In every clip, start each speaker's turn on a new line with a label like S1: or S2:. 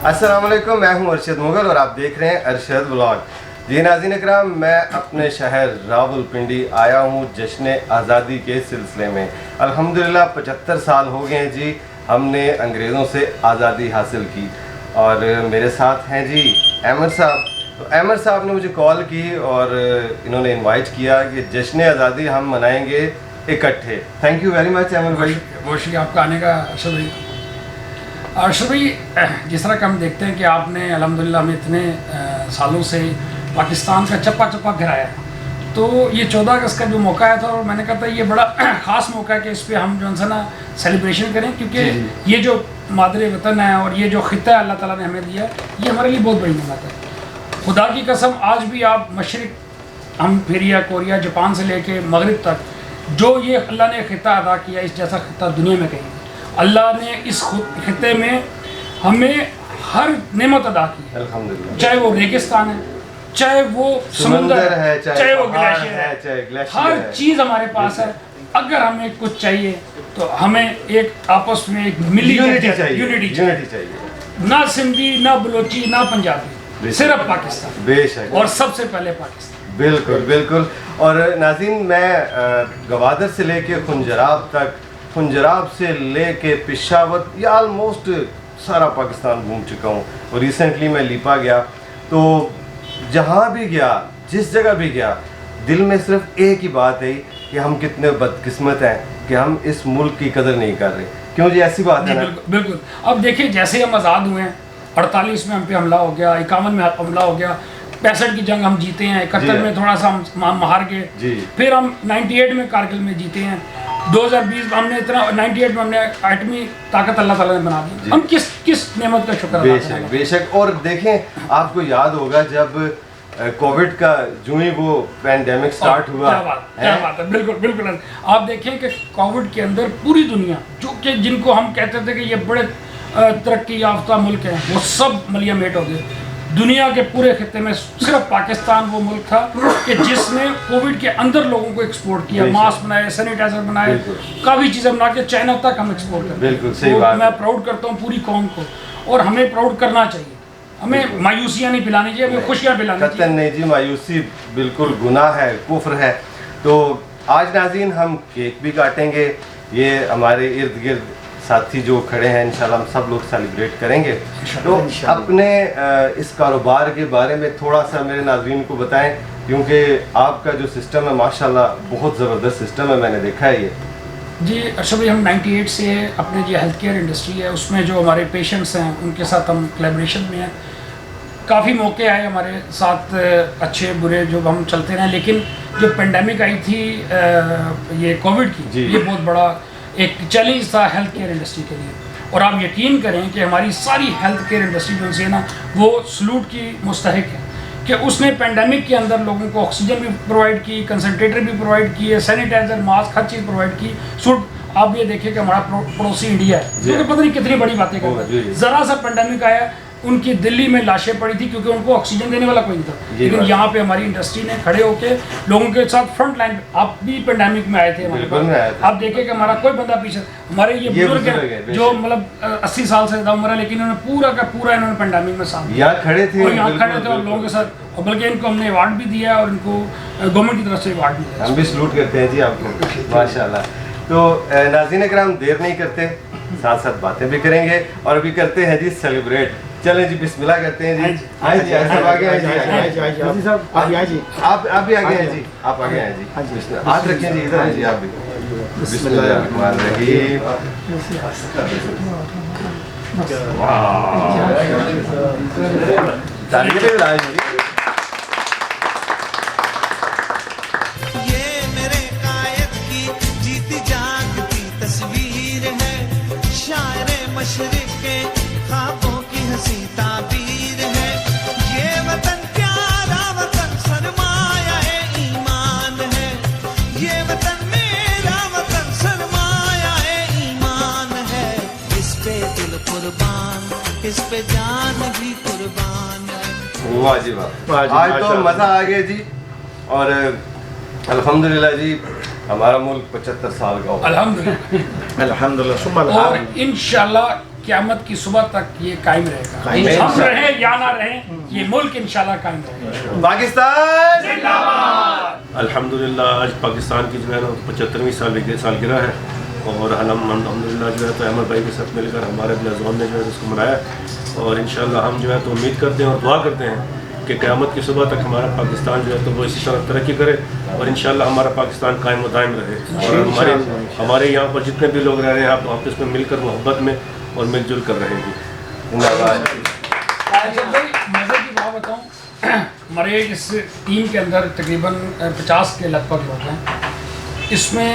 S1: السلام علیکم، میں ہوں ارشد مغل اور آپ دیکھ رہے ہیں ارشد ولاگ. جی ناظرین اکرام، میں اپنے شہر راول پنڈی آیا ہوں جشن آزادی کے سلسلے میں. الحمدللہ 75 سال ہو گئے ہیں جی ہم نے انگریزوں سے آزادی حاصل کی. اور میرے ساتھ ہیں جی احمد صاحب. تو احمد صاحب نے مجھے کال کی اور انہوں نے انوائٹ کیا کہ جشن آزادی ہم منائیں گے اکٹھے. Thank you very much Ahmed بھائی.
S2: بہت شکریہ آپ کا آنے کا ارشد بھائی. ارشد بھائی، جس طرح کہ ہم دیکھتے ہیں کہ آپ نے الحمدللہ ہمیں اتنے سالوں سے پاکستان کا چپا چپا گرایا ہے، تو یہ 14 اگست کا جو موقع آیا تھا اور میں نے کہا تھا یہ بڑا خاص موقع ہے کہ اس پہ ہم جو ہے نا سیلیبریشن کریں، کیونکہ یہ جو مادر وطن ہے اور یہ جو خطہ ہے اللہ تعالیٰ نے ہمیں دیا ہے، یہ ہمارے لیے بہت بڑی نعمت ہے. خدا کی قسم آج بھی آپ مشرق ہم پھریا کوریا جاپان سے لے کے مغرب تک جو یہ اللہ نے خطہ ادا کیا، اس جیسا خطہ دنیا میں کہیں اللہ نے اس خطے میں ہمیں ہر نعمت ادا کی ہے.
S1: الحمدللہ،
S2: چاہے وہ ریگستان ہے، چاہے وہ سمندر ہے، چاہے وہ گلیشیئر ہے، ہر چیز ہمارے پاس ہے. اگر ہمیں کچھ چاہیے تو ہمیں ایک آپس میں ایک ملی یونٹی چاہیے. نہ سندھی، نہ بلوچی، نہ پنجابی، صرف پاکستان.
S1: بے شک، اور
S2: سب سے پہلے پاکستان.
S1: بالکل بالکل. اور ناظرین، میں گوادر سے لے کے خنجراب تک، خنجراب سے لے کے پشاور، یہ آلموسٹ سارا پاکستان گھوم چکا ہوں. اور ریسنٹلی میں لیپا گیا، تو جہاں بھی گیا، جس جگہ بھی گیا، دل میں صرف ایک ہی بات ہے کہ ہم کتنے بدقسمت ہیں کہ ہم اس ملک کی قدر نہیں کر رہے. کیوں جی؟ ایسی بات ہے نا.
S2: بالکل. اب دیکھیں جیسے ہم آزاد ہوئے ہیں، 48 میں ہم پہ حملہ ہو گیا، 51 میں حملہ ہو گیا، 65 کی جنگ ہم جیتے ہیں، 71 میں تھوڑا سا ہم ہار گئے، پھر ہم 98 میں کارگل میں جیتے ہیں، 2020 ہم نے اتنا 98 میں ہم نے ایٹمی طاقت اللہ تعالیٰ نے بنا دی. ہم کس نعمت کا شکر ادا کریں؟
S1: بے شک. اور دیکھیں، آپ کو یاد ہوگا جب کووڈ کا جو ہی وہ پینڈیمک سٹارٹ ہوا.
S2: کیا بات ہے. بالکل بالکل. آپ دیکھیں کہ کووڈ کے اندر پوری دنیا، جو کہ جن کو ہم کہتے تھے کہ یہ بڑے ترقی یافتہ ملک ہیں، وہ سب ملیہ میٹ ہو گئے. دنیا کے پورے خطے میں صرف پاکستان وہ ملک تھا کہ جس نے کووڈ کے اندر لوگوں کو ایکسپورٹ کیا، ماسک بنائے، سینیٹائزر بنائے، کافی چیزیں بنا کے چائنا تک ہم ایکسپورٹ کرتے ہیں.
S1: بالکل صحیح بات.
S2: میں پراؤڈ کرتا ہوں پوری قوم کو، اور ہمیں پراؤڈ کرنا چاہیے. ہمیں مایوسیاں نہیں پلانی چاہیے، ہمیں خوشیاں پلانی چاہیے.
S1: قطعاً نہیں جی، مایوسی بالکل گناہ ہے، کفر ہے. تو آج ناظرین ہم کیک بھی کاٹیں گے. یہ ہمارے ارد گرد ساتھی جو کھڑے ہیں، انشاءاللہ ہم سب لوگ سیلیبریٹ کریں گے. تو اپنے اس کاروبار کے بارے میں تھوڑا سا میرے ناظرین کو بتائیں، کیونکہ آپ کا جو سسٹم ہے ماشاءاللہ بہت زبردست سسٹم ہے، میں نے دیکھا ہے. یہ
S2: جی ارشد بھائی، ہم 98 سے اپنے جو ہیلتھ کیئر انڈسٹری ہے اس میں جو ہمارے پیشنٹس ہیں ان کے ساتھ ہم کولیبریشن میں ہیں. کافی موقع آئے ہمارے ساتھ اچھے برے جو ہم چلتے رہے، لیکن جو پینڈیمک آئی تھی یہ کووڈ کی، یہ بہت بڑا ایک چیلنج تھا ہیلتھ کیئر انڈسٹری کے لیے. اور آپ یقین کریں کہ ہماری ساری ہیلتھ کیئر انڈسٹری جو سے نا وہ سلوٹ کی مستحق ہے کہ اس نے پینڈیمک کے اندر لوگوں کو آکسیجن بھی پرووائڈ کی، کنسنٹریٹر بھی پرووائڈ کیے، سینیٹائزر، ماسک، ہر چیز پرووائڈ کی. آپ یہ دیکھیں کہ ہمارا پڑوسی انڈیا ہے جو کہ پتہ نہیں کتنی بڑی باتیں کرتا ہے. ذرا سا پینڈیمک آیا، ان کی دلی میں لاشیں پڑی تھی کیونکہ ان کو آکسیجن دینے والا کوئی نہیں تھا. لیکن یہاں پہ ہماری انڈسٹری نے کھڑے ہو کے لوگوں کے ساتھ فرنٹ لائن. آپ بھی پینڈیمک میں آئے تھے ہمارے پاس، آپ دیکھیں کہ ہمارا کوئی بندہ پیچھے، ہمارے یہ بزرگ ہیں جو مطلب 80 سال سے زیادہ عمر ہے، لیکن انہوں نے پورا کا پورا انہوں نے پینڈیمک میں ساتھ
S1: یہاں کھڑے تھے
S2: اور لوگوں کے ساتھ. اور بلکہ ان کو ہم نے ایوارڈ بھی دیا ہے اور ان کو گورنمنٹ کی طرف سے ایوارڈ بھی دیا.
S1: ہم بھی سلوٹ کرتے ہیں جی آپ کو ماشاءاللہ. تو ناظرین اکرام، دیر نہیں کرتے، ساتھ ساتھ باتیں بھی کریں گے اور ابھی کرتے ہیں جی سیلیبریٹ. چلیں جی بسم اللہ کرتے ہیں جی. آئے جی، سب آگے ہیں جی. آپ بھی آگے ہیں جی، آپ آگے ہیں جی. ہاتھ رکھیں جی، ادھر ہیں جی آپ بھی. بسم اللہ الرحمن الرحیم. تعریف بھی بتائیں جی.
S3: مشرق کے خوابوں کی ہنسی تعبیر ہے یہ وطن، پیارا وطن، سرمایہ ایمان ہے یہ وطن، میرا وطن، سرمایہ ایمان ہے. اس پہ دل قربان، اس پہ جان بھی قربان ہے.
S1: واہ جی واہ. آج تو مزہ آ گیا جی. اور الحمدللہ جی ہمارا ملک 75 سال کا ہو.
S2: الحمدللہ
S4: الحمدللہ.
S2: اور انشاءاللہ क़यामत की सुबह तक ये कायम रहेगा। हम रहें या ना रहें, ये मुल्क इंशाल्लाह कायम रहेगा।
S1: पाकिस्तान
S4: अल्हम्दुलिल्लाह आज पाकिस्तान की जो है ना 75वीं सालगिरह है और अल्हम्दुलिल्लाह जो है तो अहमद भाई के साथ मिलकर हमारे बिलाज़ोन ने जो है उसको मनाया और इंशाल्लाह हम जो है तो उम्मीद करते हैं और दुआ करते हैं कि क़यामत की सुबह तक हमारा पाकिस्तान जो है तो वो इसी तरह तरक्की करे और इंशाल्लाह हमारा पाकिस्तान कायम व दायम रहे और हमारे यहाँ पर जितने भी लोग रह रहे हैं आप आपस में मिलकर मोहब्बत में और मिलजुल कर रहेंगे।
S1: जिंदाबाद।
S2: भाई मज़े की बात बताऊँ, हमारे इस टीम के अंदर तकरीबन 50 के लगभग लोग हैं। इसमें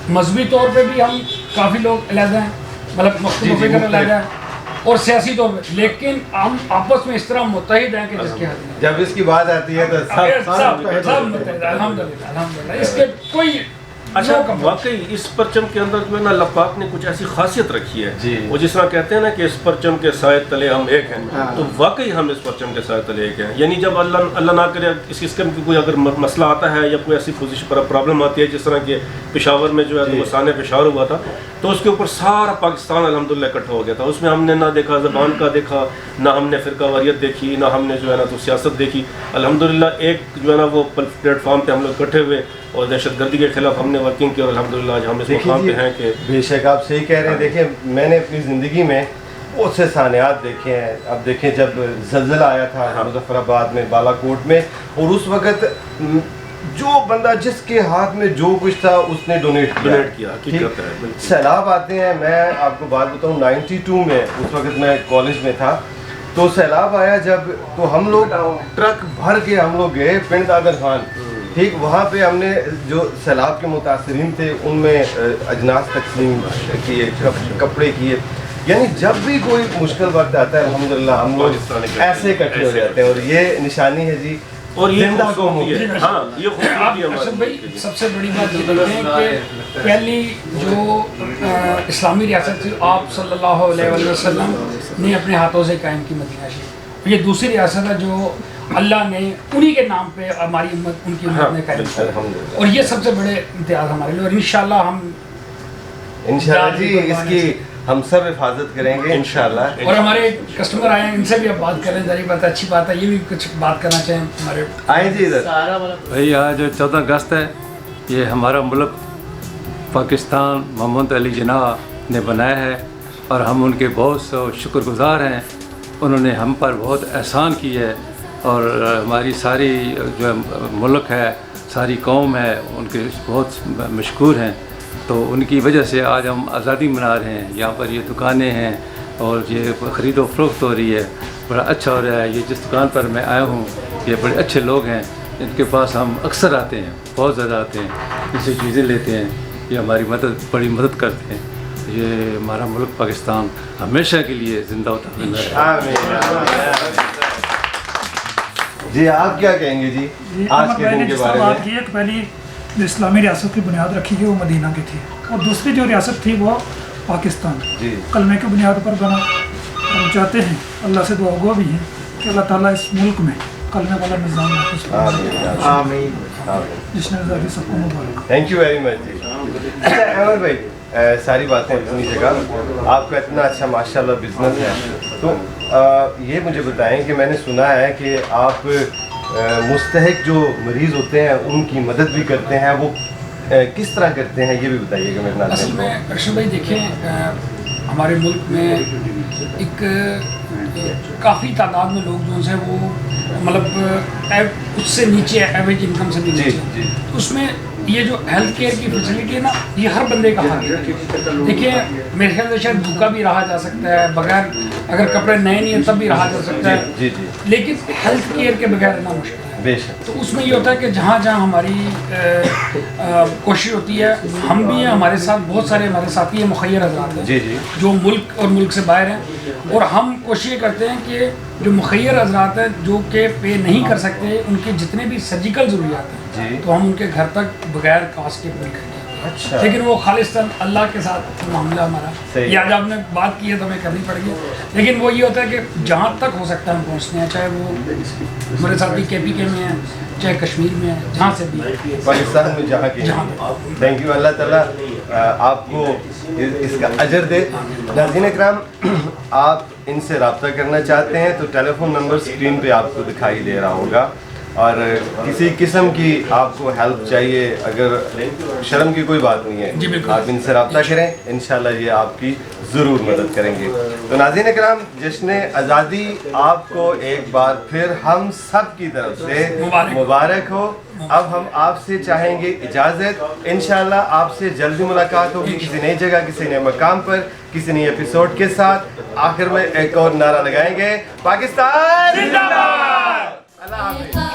S2: मजहबी तौर पे भी हम काफ़ी लोग अलग हैं, मतलब मुख्तलिफ अलग हैं और सियासी तौर पे, लेकिन हम आपस में इस तरह मुत्तहिद हैं कि जिसके हद नहीं।
S1: जब इसकी बात आती है तो
S2: सब मुत्तहिद, अल्हम्दुलिल्लाह। इसके कोई
S4: अच्छा वाकई इस परचम के अंदर जो है ना अल्लाह पाक ने कुछ ऐसी खासियत रखी है वो जिस तरह कहते हैं ना कि इस परचम के साए तले हम एक हैं, तो वाकई हम इस परचम के साए तले एक हैं। यानी जब अल्लाह ना करे इस किस्म की कोई अगर मसला आता है या कोई ऐसी पोजीशन पर प्रॉब्लम आती है जिस तरह के पेशावर में जो है तो वो साने पेशावर हुआ था तो उसके ऊपर सारा पाकिस्तान अल्हम्दुलिल्लाह इकट्ठा हो गया था। उसमें हमने ना देखा ज़बान का देखा, ना हमने फ़िरकावारियत देखी, ना हमने जो है ना तो सियासत देखी। अल्हम्दुलिल्लाह एक जो है ना वो प्लेटफार्म पे हम लोग इकट्ठे हुए और दहशतगर्दी के खिलाफ हमने वर्किंग की और अल्हम्दुलिल्लाह आज हम इस मुकाम पे हैं कि
S1: बेशक आप सही कह रहे हैं। देखिए मैंने अपनी ज़िंदगी में बहुत से सानियात देखे हैं। अब देखें जब ज़लज़ला आया था मुज़फ़्फ़राबाद में, बालाकोट में, और उस वक़्त जो बंदा जिसके हाथ में जो कुछ था उसने डोनेट किया। सैलाब आते हैं, मैं आपको बात बताऊं 92 में उस वक़्त मैं कॉलेज में था तो सैलाब आया जब, तो हम लोग ट्रक भर के हम लोग गए पिंड दादर खान। ठीक वहाँ पे हमने जो सैलाब के मुतासरीन थे उनमें अजनास तकसीम किए, कपड़े किए। यानी जब भी कोई मुश्किल वक्त आता है अल्हम्दुलिल्लाह हम लोग ऐसे इकट्ठे हो जाते हैं और ये निशानी है जी।
S4: और ये
S1: जिंदा कौम होगी।
S4: हाँ ये खूबसूरती है
S2: अरशद भाई
S4: हमारी।
S2: सबसे बड़ी बात ये देखते हैं कि पहली जो इस्लामी रियासत थी आप सल्लल्लाहु अलैहि वसल्लम ने अपने हाथों से कायम की मदीना शरीफ। ये दूसरी रियासत है जो अल्लाह ने उन्हीं के नाम पे हमारी उम्मत उनकी उम्मत ने कायम की और ये सबसे बड़े इम्तियाज़ हमारे लिए और इंशाल्लाह हम
S1: इंशाल्लाह जी इसकी हम सब हिफाजत करेंगे इंशाल्लाह।
S2: और हमारे कस्टमर आए हैं इनसे भी आप बात करें, जारी बात है, अच्छी बात है, ये भी कुछ बात करना चाहें हमारे
S1: आए जी इधर।
S5: भाई आज 14 अगस्त है, ये हमारा मुल्क पाकिस्तान मोहम्मद अली जिन्नाह ने बनाया है और हम उनके बहुत शुक्रगुजार हैं। उन्होंने हम पर बहुत एहसान की है और हमारी सारी जो मुल्क है, सारी कौम है, उनके बहुत मशकूर हैं। तो उनकी वजह से आज हम आज़ादी मना रहे हैं। यहाँ पर ये दुकानें हैं और ये ख़रीद व फरोख्त हो रही है, बड़ा अच्छा हो रहा है। ये जिस दुकान पर मैं आया हूँ ये बड़े अच्छे लोग हैं, इनके पास हम अक्सर आते हैं, बहुत ज़्यादा आते हैं, इनसे चीज़ें लेते हैं, ये हमारी बड़ी मदद करते हैं। ये हमारा मुल्क पाकिस्तान हमेशा के लिए ज़िंदा होता है।
S1: जी आप क्या कहेंगे जी आज के दिन के बारे में?
S6: बात की है कि पहली जो इस्लामी रियासत की बुनियाद रखी गई वो मदीना की थी और दूसरी जो रियासत थी वो पाकिस्तान
S1: जी
S6: कलमे की बुनियाद पर बना। हम चाहते हैं, अल्लाह से दुआ गो भी हैं कि अल्लाह ताला इस मुल्क में कलमे वाला निज़ाम
S1: आमीन आमीन।
S6: जिसने आज़ादी सबको मुबारक।
S1: थैंक यू वेरी मच जी। अच्छा अहमद भाई सारी बातें अपनी जगह, आपका इतना अच्छा माशाल्लाह बिजनेस है, तो ये मुझे बताएं कि मैंने सुना है कि आप मुस्तहिक जो मरीज़ होते हैं उनकी मदद भी करते हैं, वो किस तरह करते हैं ये भी बताइएगा मेरे नाम।
S2: असल में अर्शद भाई देखें हमारे मुल्क में एक काफ़ी तादाद में लोग जो हैं वो मतलब उससे नीचे एवरेज इनकम से भी नीचे, उसमें ये जो हेल्थ केयर की फैसिलिटी है ना ये हर बंदे का हक है। देखिए मेरे ख्याल से शायद भूखा भी रहा जा सकता है, बगैर अगर कपड़े नए नहीं हैं तब भी रहा जा सकता है,
S1: जी जी,
S2: लेकिन हेल्थ केयर के बगैर इतना मुश्किल है।
S1: बेशक।
S2: तो उसमें ये होता है कि जहाँ जहाँ हमारी कोशिश होती है, हम भी हैं, हमारे साथ बहुत सारे हमारे साथी हैं, मुखैर हज़रात हैं
S1: जी जी,
S2: जो मुल्क और मुल्क से बाहर हैं, और हम कोशिश करते हैं कि जो मुखैर हज़रात हैं जो कि पे नहीं कर सकते, उनके जितने भी सर्जिकल ज़रूरियात हैं
S1: जी।
S2: तो हम उनके घर तक बगैर कास्ट के पूरी करते हैं।
S1: अच्छा।
S2: लेकिन वो खालिस्तान अल्लाह के साथ मामला हमारा,
S1: सही।
S2: ये आज आपने बात की है तो हमें करनी पड़ेगी, लेकिन वो ये होता है कि जहाँ तक हो सकता है हम पहुँचते हैं, चाहे वो हमारे साथी KPK में है, चाहे कश्मीर में है, जहाँ से भी
S1: पाकिस्तान में जहाँ के।
S2: जहाँ
S1: थैंक यू। अल्लाह ताला آپ کو اس کا اجر دے۔ ناظرین اکرام، آپ ان سے رابطہ کرنا چاہتے ہیں تو ٹیلی فون نمبر اسکرین پہ آپ کو دکھائی دے رہا ہوگا، اور کسی قسم کی آپ کو ہیلپ چاہیے، اگر شرم کی کوئی بات نہیں ہے، آپ ان سے رابطہ کریں، انشاءاللہ یہ آپ کی ضرور مدد کریں گے۔ تو ناظرین اکرام، جشن آزادی آپ کو ایک بار پھر ہم سب کی طرف سے مبارک ہو۔ اب ہم آپ سے چاہیں گے اجازت، انشاءاللہ آپ سے جلدی ملاقات ہوگی کسی نئی جگہ، کسی نئے مقام پر، کسی نئی ایپیسوڈ کے ساتھ۔ آخر میں ایک اور نعرہ لگائیں گے، پاکستان زندہ باد! اللہ حافظ۔